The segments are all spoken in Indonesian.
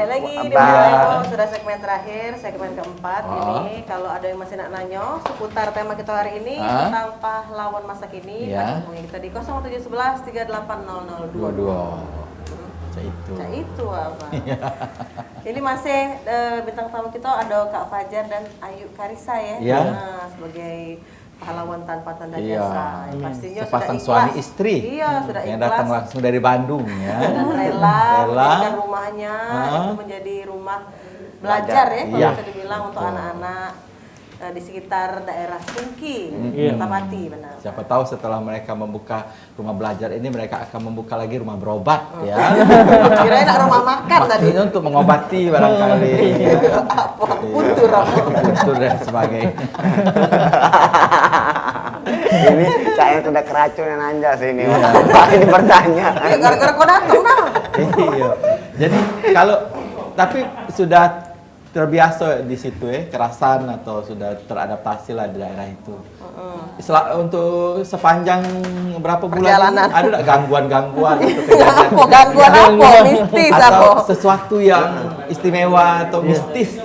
Balik lagi di Bye. Malaysia, sudah segmen terakhir, segmen keempat. Ini kalau ada yang masih nak nanya seputar tema kita hari ini tentang pahlawan masa kini, hubungi kita di 0711 380022. Itu apa? Ini masih bintang tamu kita ada Kak Fajar dan Ayu Karissa ya. Nah, sebagai pahlawan tanpa tanda jasa. Pastinya sepasang sudah suami istri. Iya, sudah yang ikhlas. datang langsung dari Bandung ya. Dan rela menjadikan rumahnya itu menjadi rumah belajar ya, kalau bisa dibilang untuk anak-anak di sekitar daerah Sungki, Kertapati, benar. Siapa tahu setelah mereka membuka rumah belajar ini mereka akan membuka lagi rumah berobat ya. Kirain nak rumah makan tadi. Maksudnya untuk mengobati barangkali. Apa? Puntur apa? Puntur dan sebagainya. Ini saya sudah keracunan Anjas ini. Ini bertanya. Ya, gara-gara kau datang nah. Iya. Jadi kalau tapi sudah terbiasa di situ ya, kerasan atau sudah teradaptasi lah di daerah itu. Untuk sepanjang berapa bulan perjalanan ini, ada nggak gangguan-gangguan? Gangguan apa? Mistis atau apa? sesuatu yang istimewa atau mistis?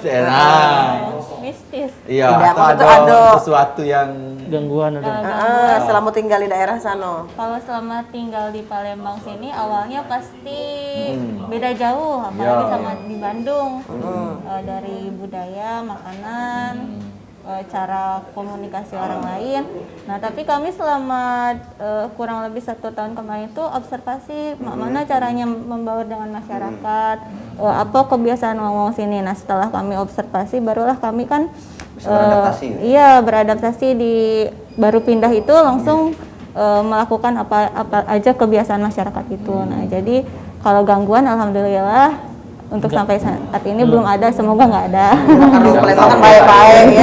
Mistis. Iya, Tidak, atau maksudnya ada ada sesuatu yang gangguan ada. Selama tinggal di daerah sana. Kalau selama tinggal di Palembang sini awalnya pasti beda jauh, apalagi sama di Bandung. Dari budaya, makanan, cara komunikasi orang lain. Nah, tapi kami selama kurang lebih 1 tahun kemarin itu observasi mana caranya membaur dengan masyarakat, apa kebiasaan ngomong sini. Nah, setelah kami observasi barulah kami kan beradaptasi. Iya, beradaptasi baru pindah itu langsung melakukan apa aja kebiasaan masyarakat itu. Nah, jadi kalau gangguan alhamdulillah untuk sampai saat ini belum ada, semoga nggak ada. Kalau Palembang kan baik-baik ya.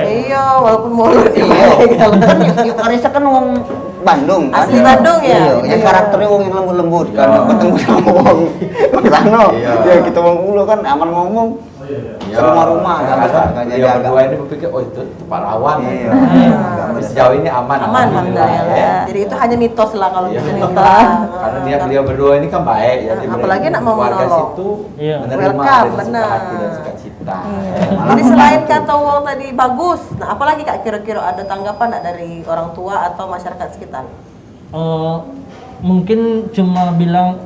Iya, walaupun mulut Yuk Karissa kan wong Bandung kan? Asli Bandung ya? Iya, karakternya wong yang lembut-lembut kan. Ketemu sama wong sana. Ya kita wong Ulu kan aman ngomong. Rumah-rumah kan dia berdua ini berpikir itu parawan. Tapi sejauh ini aman. Alhamdulillah. Jadi itu hanya mitos lah kalau bisa dibilang. Karena beliau berdua ini kan baik ya. Apalagi nak mau warga menolong. situ menerima Welcome, dengan suka hati dan sukacita. Jadi selain kata wong tadi bagus, nah apalagi Kak kira-kira ada tanggapan nggak dari orang tua atau masyarakat sekitar? Mungkin cuma bilang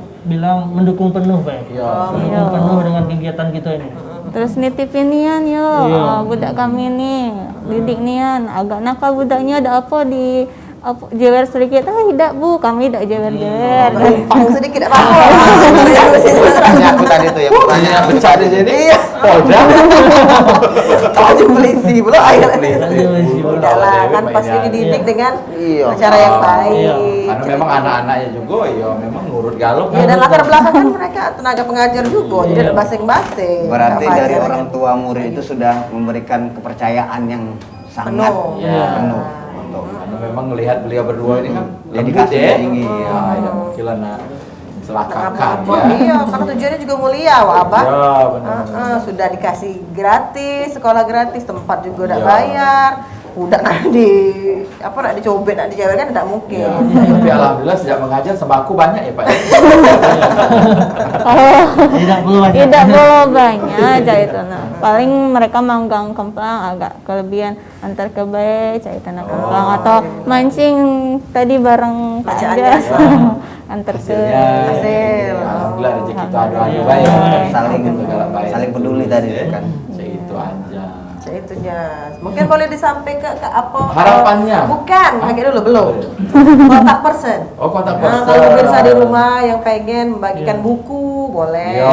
mendukung penuh, Pak. Mendukung penuh dengan kegiatan kita ini. Terus nitipin nian budak kami nih, didik nian, agak nakal budaknya, ada apa di jewer sedikit, tidak bu, kami tidak jewer-jewer. Pang sedikit apa? Tanya aku tadi tuh ya, pertanyaan Pecah di sini. Polda. Tahu polisi belum akhirnya. Udahlah, Kan pasti dididik dengan Iya. cara yang baik. Karena memang anak-anaknya juga memang nurut galuk. Ya, dan latar belakang kan mereka tenaga pengajar juga, jadi ada basing-basing. Berarti dari orang tua murid itu sudah memberikan kepercayaan yang sangat penuh. Karena memang melihat beliau berdua ini kan Dedikasi tinggi. Ya, mungkin selakakan ya. Iya, karena tujuannya juga mulia, wah Abah. Ya, benar. Sudah dikasih gratis, sekolah gratis, tempat juga udah bayar. Udah nak dicobek, nak dijawab kan tidak mungkin. Ya, tapi alhamdulillah sejak mengajar sembako banyak ya Pak. Tidak perlu banyak aja itu. Nah, paling mereka manggang kemplang agak kelebihan antar ke bae cai tanah kemplang atau mancing tadi bareng Pak Anjas. Antar ke hasil. Alhamdulillah rezeki itu adu-adu baik. Saling peduli tadi kan. Itu aja. Itunya. Mungkin boleh disampaikan ke apa harapannya? Bukan, lagi dulu belum. Kontak person. Oh, kontak person. Kalau pemirsa di rumah yang pengen membagikan buku, boleh.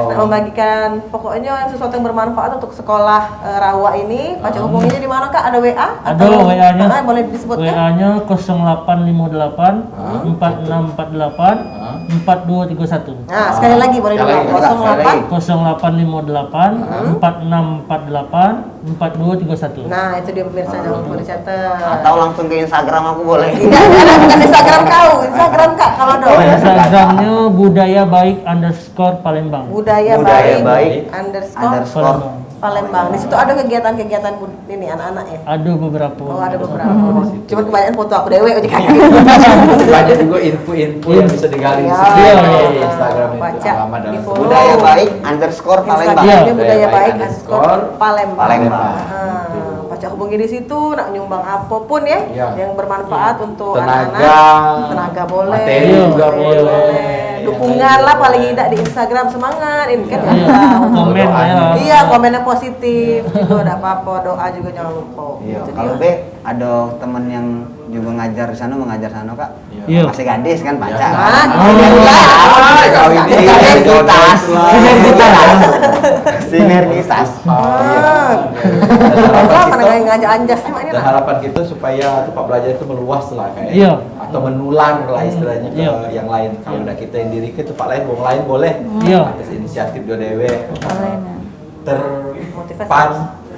Nah, membagikan pokoknya sesuatu yang bermanfaat untuk sekolah Rawa ini, baca hubunginya di mana Kak? Ada WA? Ada WA-nya. Boleh disebutkan? WA-nya 0858 4648 4231. Nah, sekali lagi boleh diulang. 0858 4648 4231. Nah, itu dia pemirsa jangan lupa dicatat. Atau langsung ke Instagram aku boleh. Tidak, bukan Instagram kau, Instagram Kak kalau ada. Instagramnya budaya baik _Palembang. Budaya Budaya baik, baik _ Palembang. Di situ ada kegiatan-kegiatan ini anak-anak ya. Ada beberapa. Oh, ada beberapa. Cuma kebanyakan foto aku dewe aja kan. Banyak juga info-info yang bisa digali di Ya, situ iya, di iya. Instagram itu Baca, alamat dan di-follow. budaya baik _Palembang. Instagramnya budaya Budaya baik baik _ Palembang. Palembang. Baca hubungi di situ, nak nyumbang apapun ya, Ya. yang bermanfaat untuk Tenaga, anak-anak. Tenaga boleh, materi juga boleh. Dukungan lah paling tidak di Instagram, semangat ini kan ya. Komen ya. Iya, komennya positif juga ada apa-apa, doa juga jangan lupa. Iya, Itu kalau dia. B ada teman yang juga ngajar di sana, mengajar sana Kak. Iya. Masih gadis kan pacar. Nah, Kalau ini Sinergitas. Sinergitas. Lah mana kayak ngajak anjas sama ini Dan lah. harapan kita supaya tempat belajar itu meluas lah kayak Iya. atau menular lah istilahnya ke Iya. yang lain. Kalau udah kita yang diri ke tempat lain, wong lain boleh. Iya. Atas inisiatif dewe Boleh, nah.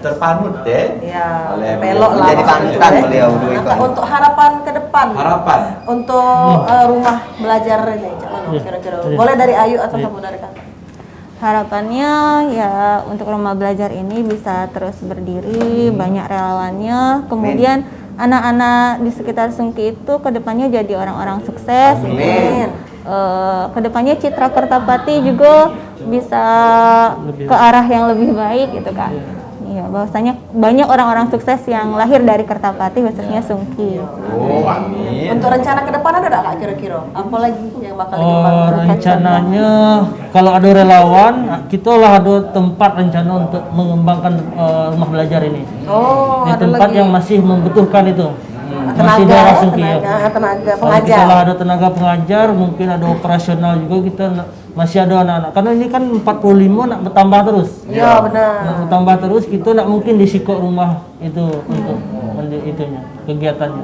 terpanut deh. Iya, Oleh pelok lah. Menjadi maksudnya, panutan ya. beliau dulu Nah, itu. Kak, untuk harapan ke depan. Harapan. Untuk rumah belajar ini, Cak Mano, Iya. kira-kira. Iya. Boleh dari Ayu atau Iya. kamu dari Kakak? Harapannya ya untuk rumah belajar ini bisa terus berdiri, banyak relawannya, kemudian anak-anak di sekitar Sungki itu kedepannya jadi orang-orang sukses. Amin. Kedepannya Citra Kertapati juga bisa ke arah yang lebih baik gitu Kak. Iya, bahwasanya banyak orang-orang sukses yang lahir dari Kertapati khususnya Sungki. Oh, amin. Untuk rencana ke depan ada nggak Kak kira-kira? Apa lagi yang bakal dikembangkan? Rencananya kalau ada relawan, kita lah ada tempat rencana untuk mengembangkan rumah belajar ini. Oh, Di ada tempat lagi. yang masih membutuhkan itu. Masih tenaga, daerah ya, Sungki ya. tenaga Kalau pengajar. kita lah ada tenaga pengajar, mungkin ada operasional juga kita masih ada anak-anak. Karena ini kan 45 nak bertambah terus. Iya, benar. Nak bertambah terus, kita nak mungkin di sikok rumah itu untuk itunya, kegiatannya.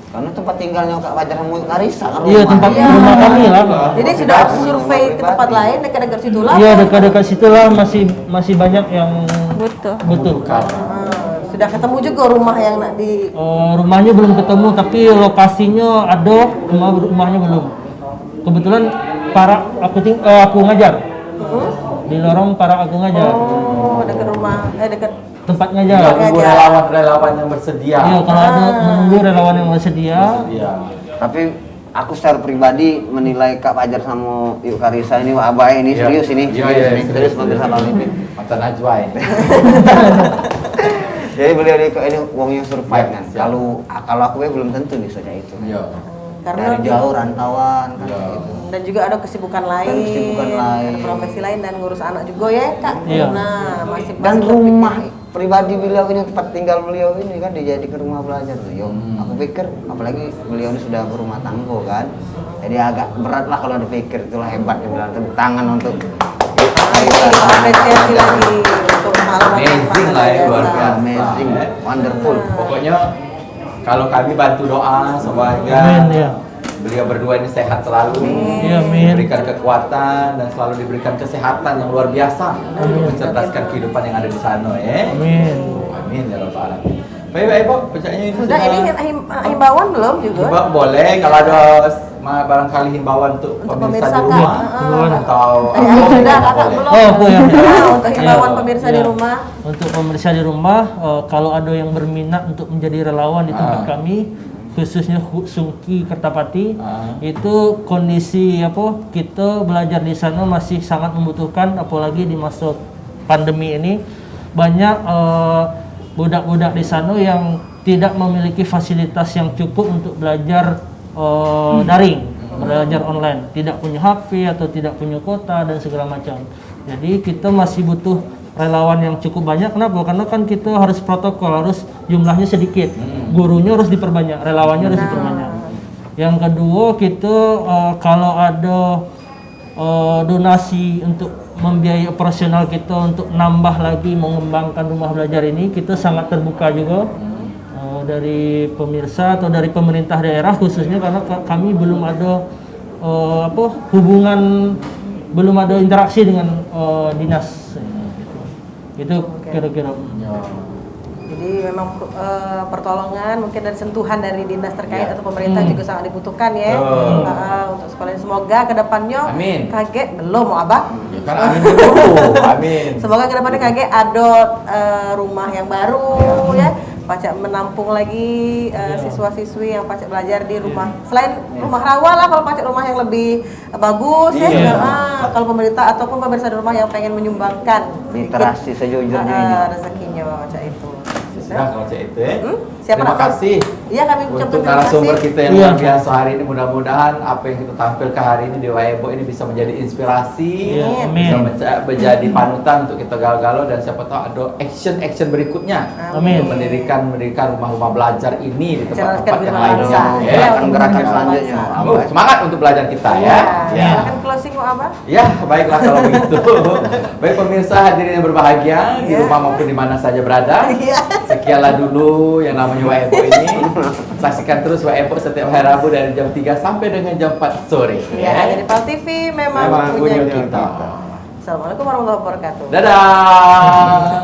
Karena tempat tinggalnya Kak Fajar sama Karisa kan. Iya, tempat rumah kami lah. Jadi sudah survei ke tempat lain dekat-dekat situ lah. Iya, dekat-dekat situ lah masih banyak yang Butuh. butuh. Sudah ketemu juga rumah yang nak di Rumahnya belum ketemu, tapi lokasinya ada, rumahnya belum. Kebetulan aku ngajar di lorong para aku ngajar, oh dekat rumah dekat tempat ngajar. Tunggu relawan-relawan yang bersedia. Iya, kalau ada menunggu relawan yang bersedia. Iya. Tapi aku secara pribadi menilai Kak Fajar sama Yuk Karisa ini abai ini Iya. serius ini. Iya, Serius iya, ini. serius. Serius pemirsa Bang Lipi. Mata Najwa ini. Jadi beliau ini wong yang survive kan. Siap. Kalau aku belum tentu nih saja itu. Iya. karena Dari jauh rantauan kan Iya. gitu. dan juga ada kesibukan lain, kesibukan lain. ada profesi lain dan ngurus anak juga ya Kak. Iya. Nah masih Dan masih rumah terpikir. pribadi beliau ini tempat tinggal beliau ini kan dijadikan rumah belajar tuh. Yo, aku pikir apalagi beliau ini sudah berumah tangga kan. Jadi agak berat lah kalau dipikir, itulah hebat dibilang tepuk tangan untuk Apresiasi lagi untuk pengalaman Amazing lah ya, luar biasa. amazing, wonderful. Pokoknya kalau kami bantu doa semoga Amin ya. beliau berdua ini sehat selalu, Iya, amin. diberikan kekuatan dan selalu diberikan kesehatan yang luar biasa untuk mencerdaskan kehidupan yang ada di sana ya. Amin. Amin ya rabbal alamin. Baik-baik Bob, percaya ini Sudah ini himbauan belum juga? Boleh kalau ada barangkali himbauan untuk pemirsa di Kak. rumah atau Tadi Ayu sudah, Kakak belum. Oh, aku ya. Nah, untuk himbauan Iya, pemirsa iya. di rumah. Untuk pemirsa di rumah, kalau ada yang berminat untuk menjadi relawan di tempat kami, khususnya Sungki Kertapati, itu kondisi kita belajar di sana masih sangat membutuhkan, apalagi di masa pandemi ini banyak budak-budak di sana yang tidak memiliki fasilitas yang cukup untuk belajar daring, belajar online, tidak punya HP atau tidak punya kuota dan segala macam. Jadi kita masih butuh relawan yang cukup banyak. Kenapa? Karena kan kita harus protokol, harus jumlahnya sedikit, gurunya harus diperbanyak, relawannya harus diperbanyak. Yang kedua, kita kalau ada donasi untuk membiayai operasional kita untuk nambah lagi mengembangkan rumah belajar ini, kita sangat terbuka juga dari pemirsa atau dari pemerintah daerah khususnya, karena kami belum ada hubungan, belum ada interaksi dengan dinas. Itu kira-kira. Jadi memang pertolongan mungkin dari sentuhan dari dinas terkait atau pemerintah juga sangat dibutuhkan ya untuk sekolah ini. Semoga kedepannya KG belum mau abah. Kan amin dulu, amin. Semoga kedepannya KG ada rumah yang baru ya, Pacak menampung lagi siswa-siswi yang Pacak belajar di rumah. Selain rumah rawa lah, kalau Pacak rumah yang lebih bagus ya. Kalau pemerintah ataupun pemirsa di rumah yang pengen menyumbangkan literasi sejujurnya rezekinya Pacak itu. Nah, kalau cek itu ya. Siapa Terima kasih Iya, kami ucapkan untuk terima narasumber kasih. kita yang luar biasa hari ini. Mudah-mudahan apa yang kita tampilkan hari ini di Wayebo ini bisa menjadi inspirasi, bisa menjadi panutan untuk kita galau-galau, dan siapa tahu ada action berikutnya untuk mendirikan rumah-rumah belajar ini di tempat-tempat yang lainnya. gerakan selanjutnya. Semangat untuk belajar kita ya. Silakan closing mau Abah. Ya, baiklah kalau begitu. Baik pemirsa hadirin yang berbahagia di rumah maupun di mana saja berada. Sekianlah dulu yang namanya Wayebo ini. Saksikan terus Wayebo setiap hari Rabu dari jam 3 sampai dengan jam 4 sore. Hanya di PAL TV memang punya kita. Assalamualaikum warahmatullahi wabarakatuh. Dadah.